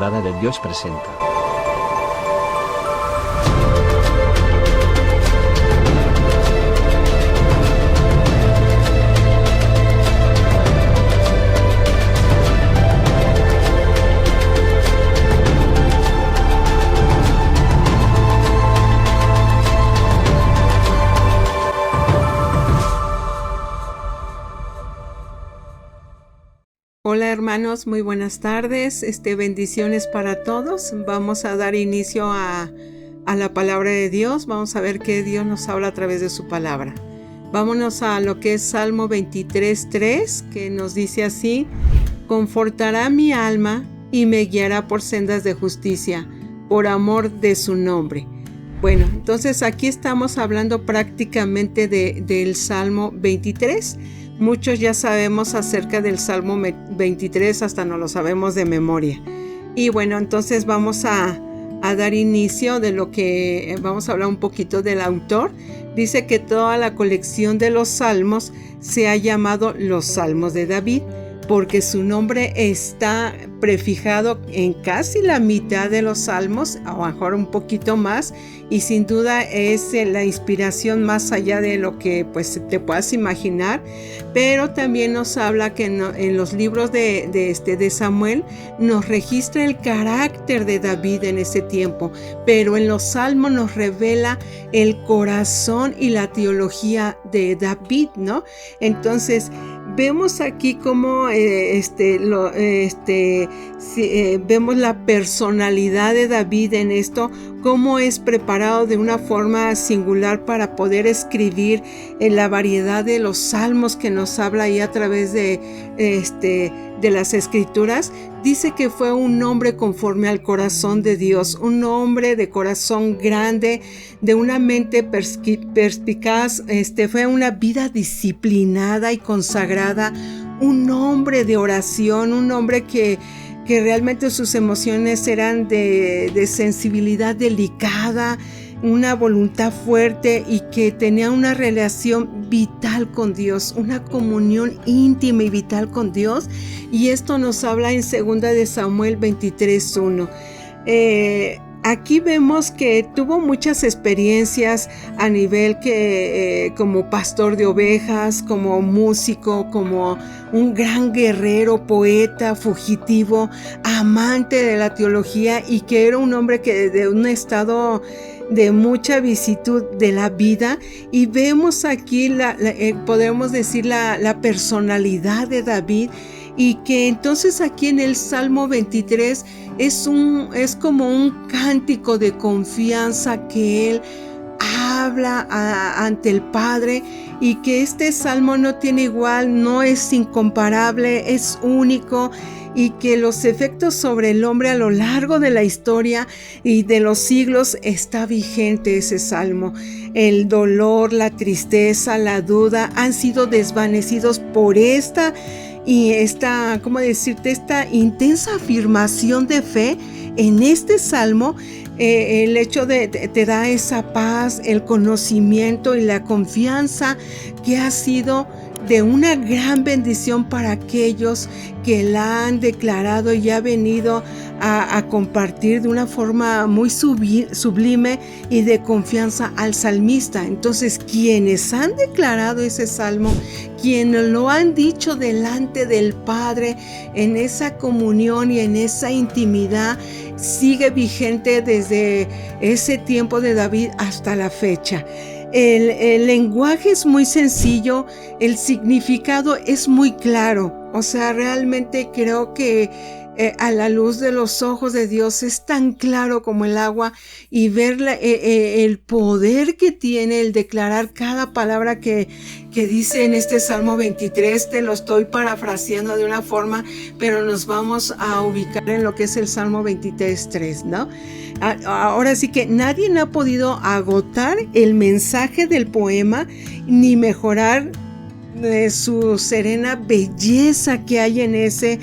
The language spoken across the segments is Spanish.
Morada de Dios presenta. Hola hermanos, muy buenas tardes, bendiciones para todos. Vamos a dar inicio a la palabra de Dios. Vamos a ver qué Dios nos habla a través de su palabra. Vámonos a lo que es Salmo 23:3, que nos dice así: confortará mi alma y me guiará por sendas de justicia, por amor de su nombre. Bueno, entonces aquí estamos hablando prácticamente del Salmo 23. Muchos ya sabemos acerca del Salmo 23, hasta no lo sabemos de memoria. Y bueno, entonces vamos a dar inicio de lo que vamos a hablar un poquito del autor. Dice que toda la colección de los salmos se ha llamado los Salmos de David, porque su nombre está prefijado en casi la mitad de los salmos, a lo mejor un poquito más, y sin duda es la inspiración más allá de lo que pues te puedas imaginar. Pero también nos habla que en los libros de Samuel nos registra el carácter de David en ese tiempo, pero en los salmos nos revela el corazón y la teología de David, ¿no? Entonces vemos aquí cómo vemos la personalidad de David en esto, cómo es preparado de una forma singular para poder escribir en la variedad de los salmos que nos habla ahí a través de las escrituras. Dice que fue un hombre conforme al corazón de Dios, un hombre de corazón grande, de una mente perspicaz, fue una vida disciplinada y consagrada, un hombre de oración, un hombre que realmente sus emociones eran de sensibilidad delicada, una voluntad fuerte, y que tenía una relación vital con Dios, una comunión íntima y vital con Dios. Y esto nos habla en 2 de Samuel 23:1. Aquí vemos que tuvo muchas experiencias a nivel que como pastor de ovejas, como músico, como un gran guerrero, poeta, fugitivo, amante de la teología, y que era un hombre que de un estado de mucha vicisitud de la vida. Y vemos aquí podemos decir la personalidad de David, y que entonces aquí en el Salmo 23 es como un cántico de confianza que él habla ante el Padre, y que este salmo no tiene igual, no es incomparable, es único, y que los efectos sobre el hombre a lo largo de la historia y de los siglos está vigente ese salmo. El dolor, la tristeza, la duda han sido desvanecidos por esta intensa afirmación de fe en este salmo. El hecho de te da esa paz, el conocimiento y la confianza que ha sido de una gran bendición para aquellos que la han declarado y ha venido a compartir de una forma muy sublime y de confianza al salmista. Entonces, quienes han declarado ese salmo, quienes lo han dicho delante del Padre en esa comunión y en esa intimidad, sigue vigente desde ese tiempo de David hasta la fecha. El lenguaje es muy sencillo, el significado es muy claro. O sea, realmente creo que a la luz de los ojos de Dios es tan claro como el agua, y ver el poder que tiene el declarar cada palabra que dice en este Salmo 23. Te lo estoy parafraseando de una forma, pero nos vamos a ubicar en lo que es el Salmo 23:3, ¿no? Ahora sí que nadie ha podido agotar el mensaje del poema ni mejorar su serena belleza que hay en ese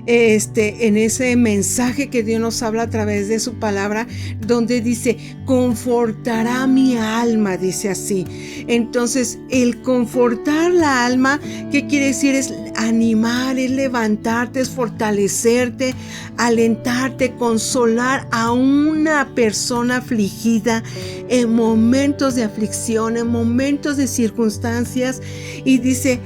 en ese mensaje que Dios nos habla a través de su palabra, donde dice, confortará mi alma, dice así. Entonces, el confortar la alma, ¿qué quiere decir? Es animar, es levantarte, es fortalecerte, alentarte, consolar a una persona afligida en momentos de aflicción, en momentos de circunstancias. Y dice,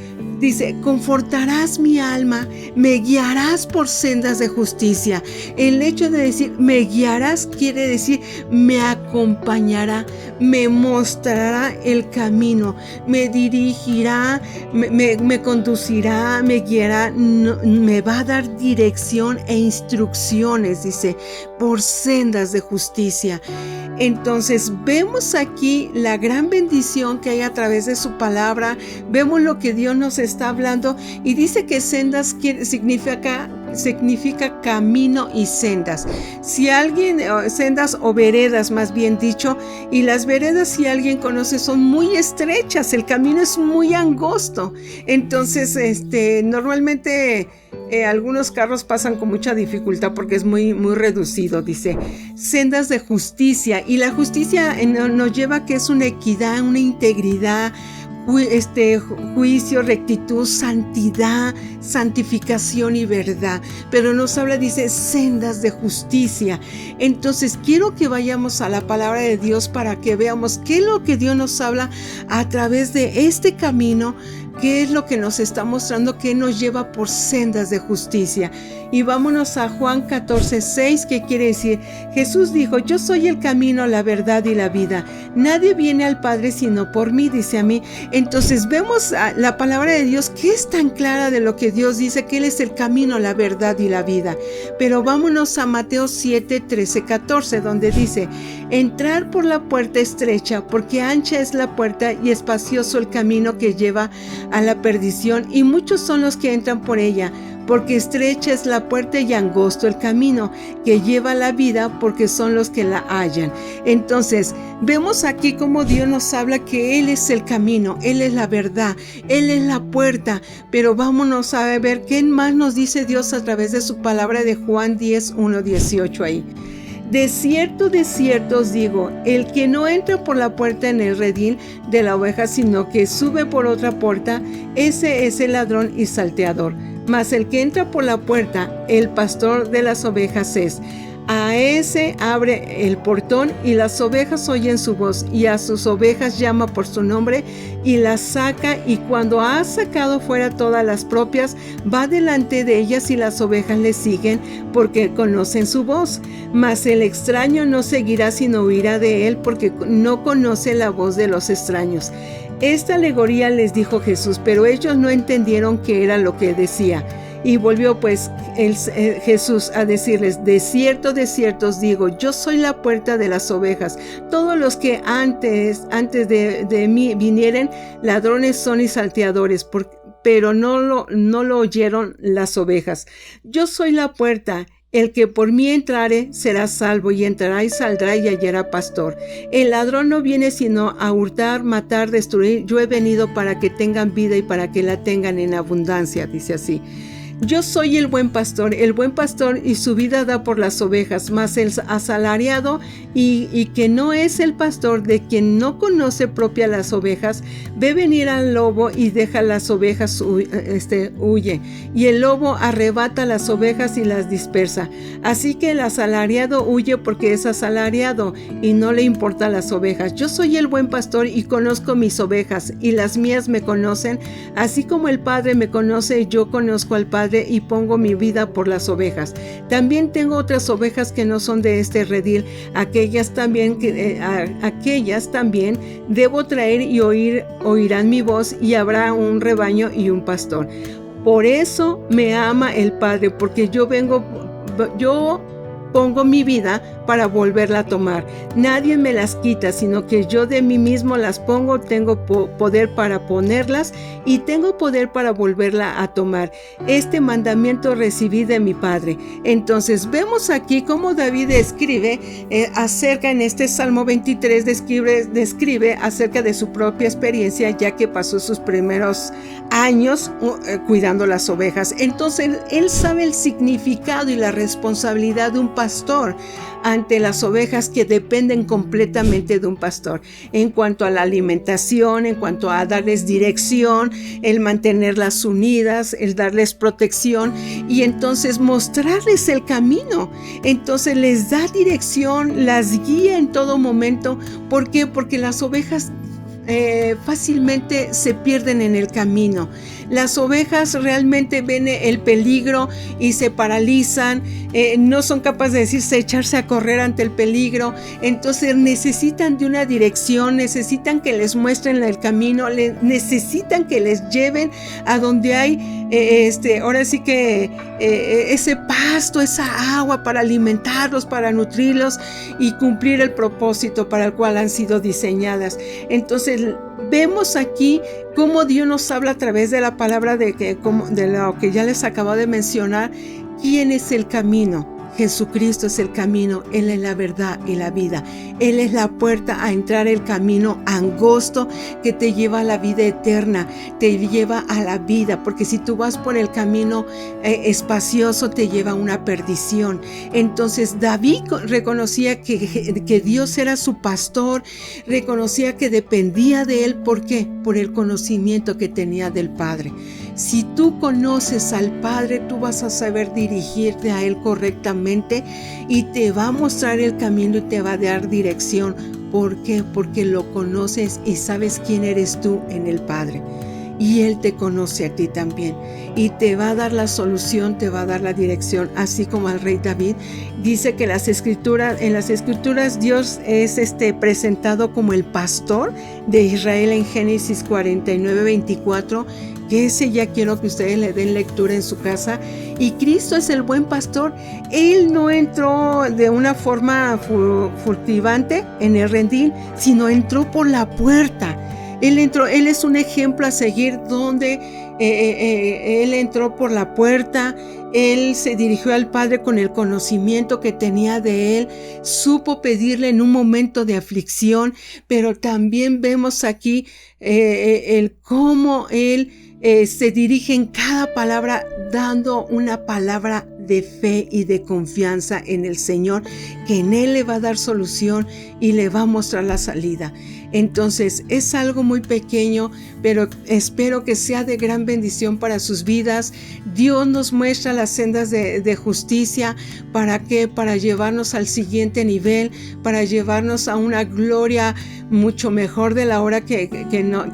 confortarás mi alma, me guiarás por sendas de justicia. El hecho de decir me guiarás quiere decir me acompañará, me mostrará el camino, me dirigirá, me conducirá, me guiará, me va a dar dirección e instrucciones, dice, por sendas de justicia. Entonces vemos aquí la gran bendición que hay a través de su palabra, vemos lo que Dios nos está hablando, y dice que sendas significa camino y sendas. Si alguien, sendas o veredas más bien dicho, y las veredas, si alguien conoce, son muy estrechas, el camino es muy angosto. Entonces, normalmente algunos carros pasan con mucha dificultad porque es muy, muy reducido. Dice, sendas de justicia, y la justicia nos lleva a que es una equidad, una integridad, juicio, rectitud, santidad, santificación y verdad. Pero nos habla, dice, sendas de justicia. Entonces quiero que vayamos a la palabra de Dios para que veamos qué es lo que Dios nos habla a través de este camino, qué es lo que nos está mostrando, que nos lleva por sendas de justicia. Y vámonos a Juan 14:6, que quiere decir, Jesús dijo, yo soy el camino, la verdad y la vida. Nadie viene al Padre sino por mí, dice a mí. Entonces vemos la palabra de Dios, que es tan clara de lo que Dios dice, que Él es el camino, la verdad y la vida. Pero vámonos a Mateo 7:13-14, donde dice, entrar por la puerta estrecha, porque ancha es la puerta y espacioso el camino que lleva a la perdición, y muchos son los que entran por ella, porque estrecha es la puerta y angosto el camino que lleva a la vida, porque son los que la hallan. Entonces, vemos aquí cómo Dios nos habla que Él es el camino, Él es la verdad, Él es la puerta. Pero vámonos a ver qué más nos dice Dios a través de su palabra de Juan 10:1-18 ahí. De cierto os digo, el que no entra por la puerta en el redil de la oveja, sino que sube por otra puerta, ese es el ladrón y salteador. Mas el que entra por la puerta, el pastor de las ovejas es. A ese abre el portón, y las ovejas oyen su voz, y a sus ovejas llama por su nombre y las saca, y cuando ha sacado fuera todas las propias, va delante de ellas, y las ovejas le siguen porque conocen su voz. Mas el extraño no seguirá, sino huirá de él, porque no conoce la voz de los extraños. Esta alegoría les dijo Jesús, pero ellos no entendieron qué era lo que decía. Y volvió pues Jesús a decirles, de cierto os digo, yo soy la puerta de las ovejas. Todos los que antes de mí vinieren, ladrones son y salteadores, pero no lo oyeron las ovejas. Yo soy la puerta. El que por mí entrare será salvo, y entrará y saldrá y hallará pastor. El ladrón no viene sino a hurtar, matar, destruir. Yo he venido para que tengan vida y para que la tengan en abundancia, dice así. Yo soy el buen pastor y su vida da por las ovejas, mas el asalariado y que no es el pastor, de quien no conoce propia las ovejas, ve venir al lobo y deja las ovejas, huye, y el lobo arrebata las ovejas y las dispersa. Así que el asalariado huye porque es asalariado y no le importan las ovejas. Yo soy el buen pastor y conozco mis ovejas, y las mías me conocen, así como el Padre me conoce, yo conozco al Padre y pongo mi vida por las ovejas. También tengo otras ovejas que no son de este redil, aquellas también debo traer, y oirán mi voz, y habrá un rebaño y un pastor. Por eso me ama el Padre, porque yo pongo mi vida para volverla a tomar. Nadie me las quita, sino que yo de mí mismo las pongo. Tengo poder para ponerlas, y tengo poder para volverla a tomar. Este mandamiento recibí de mi Padre. Entonces vemos aquí cómo David escribe acerca, en este Salmo 23, describe acerca de su propia experiencia, ya que pasó sus primeros años cuidando las ovejas. Entonces él sabe el significado y la responsabilidad de un pastor ante las ovejas que dependen completamente de un pastor, en cuanto a la alimentación, en cuanto a darles dirección, el mantenerlas unidas, el darles protección y entonces mostrarles el camino. Entonces les da dirección, las guía en todo momento. ¿Por qué? Porque las ovejas fácilmente se pierden en el camino. Las ovejas realmente ven el peligro y se paralizan, no son capaces de echarse a correr ante el peligro. Entonces necesitan de una dirección, necesitan que les muestren el camino, necesitan que les lleven a donde hay ahora sí que ese pasto, esa agua para alimentarlos, para nutrirlos y cumplir el propósito para el cual han sido diseñadas. Entonces vemos aquí cómo Dios nos habla a través de la palabra de lo que ya les acabo de mencionar. ¿Quién es el camino? Jesucristo es el camino, Él es la verdad y la vida. Él es la puerta a entrar el camino angosto que te lleva a la vida eterna, te lleva a la vida, porque si tú vas por el camino espacioso te lleva a una perdición. Entonces David reconocía que Dios era su pastor, reconocía que dependía de Él. ¿Por qué? Por el conocimiento que tenía del Padre. Si tú conoces al Padre, tú vas a saber dirigirte a Él correctamente y te va a mostrar el camino y te va a dar dirección. ¿Por qué? Porque lo conoces y sabes quién eres tú en el Padre. Y Él te conoce a ti también y te va a dar la solución, te va a dar la dirección, así como al rey David. Dice que en las escrituras Dios es presentado como el pastor de Israel en Génesis 49:24, que ese ya quiero que ustedes le den lectura en su casa. Y Cristo es el buen pastor. Él no entró de una forma furtivante en el redil, sino entró por la puerta. Él es un ejemplo a seguir donde Él entró por la puerta. Él se dirigió al Padre con el conocimiento que tenía de Él, supo pedirle en un momento de aflicción, pero también vemos aquí el cómo Él se dirige en cada palabra, dando una palabra de fe y de confianza en el Señor, que en Él le va a dar solución y le va a mostrar la salida. Entonces es algo muy pequeño, pero espero que sea de gran bendición para sus vidas. Dios nos muestra las sendas de justicia. ¿Para qué? Para llevarnos al siguiente nivel, para llevarnos a una gloria mucho mejor de la hora que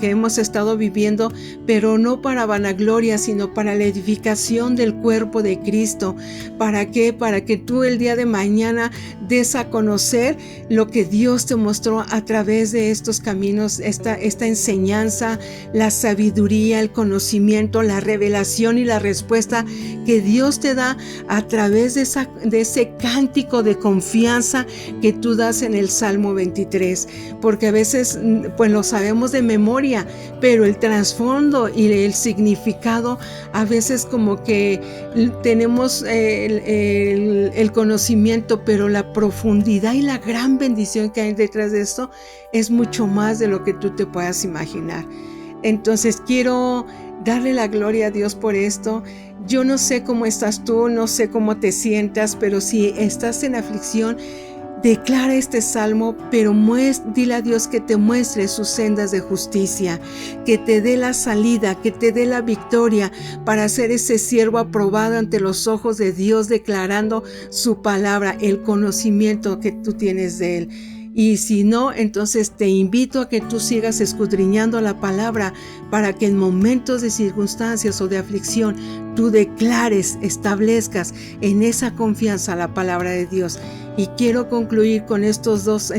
hemos estado viviendo, pero no para vanagloria, sino para la edificación del cuerpo de Cristo. ¿Para qué? Para que tú el día de mañana des a conocer lo que Dios te mostró a través de estos caminos, esta enseñanza, la sabiduría, el conocimiento, la revelación y la respuesta que Dios te da a través de ese cántico de confianza que tú das en el Salmo 23, porque a veces pues lo sabemos de memoria, pero el trasfondo y el significado a veces como que tenemos el conocimiento, pero la profundidad y la gran bendición que hay detrás de esto es mucho más de lo que tú te puedas imaginar. Entonces quiero darle la gloria a Dios por esto. Yo no sé cómo estás tú, no sé cómo te sientas, pero si estás en aflicción, declara este salmo, pero dile a Dios que te muestre sus sendas de justicia, que te dé la salida, que te dé la victoria para ser ese siervo aprobado ante los ojos de Dios, declarando su palabra, el conocimiento que tú tienes de Él. Y si no, entonces te invito a que tú sigas escudriñando la palabra para que en momentos de circunstancias o de aflicción tú declares, establezcas en esa confianza la palabra de Dios. Y quiero concluir con estas dos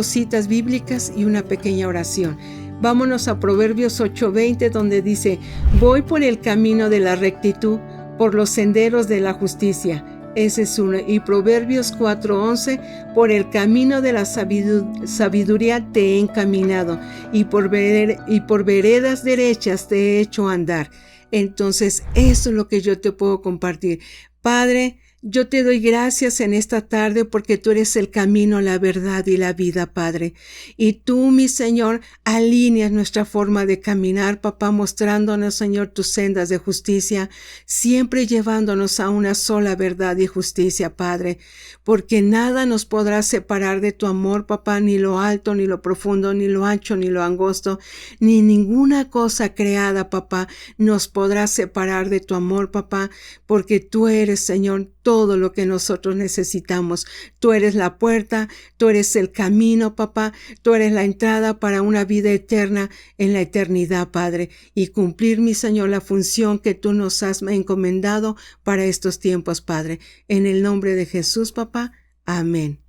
citas bíblicas y una pequeña oración. Vámonos a Proverbios 8:20, donde dice: voy por el camino de la rectitud, por los senderos de la justicia. Ese es uno. Y Proverbios 4:11, por el camino de la sabiduría te he encaminado, y por veredas derechas te he hecho andar. Entonces, eso es lo que yo te puedo compartir. Padre, Yo te doy gracias en esta tarde porque tú eres el camino, la verdad y la vida, Padre. Y tú, mi Señor, alineas nuestra forma de caminar, papá, mostrándonos, Señor, tus sendas de justicia, siempre llevándonos a una sola verdad y justicia, Padre. Porque nada nos podrá separar de tu amor, papá, ni lo alto, ni lo profundo, ni lo ancho, ni lo angosto, ni ninguna cosa creada, papá, nos podrá separar de tu amor, papá, porque tú eres, Señor, todo lo que nosotros necesitamos. Tú eres la puerta, tú eres el camino, papá, tú eres la entrada para una vida eterna en la eternidad, Padre, y cumplir, mi Señor, la función que tú nos has encomendado para estos tiempos, Padre. En el nombre de Jesús, papá. Amén.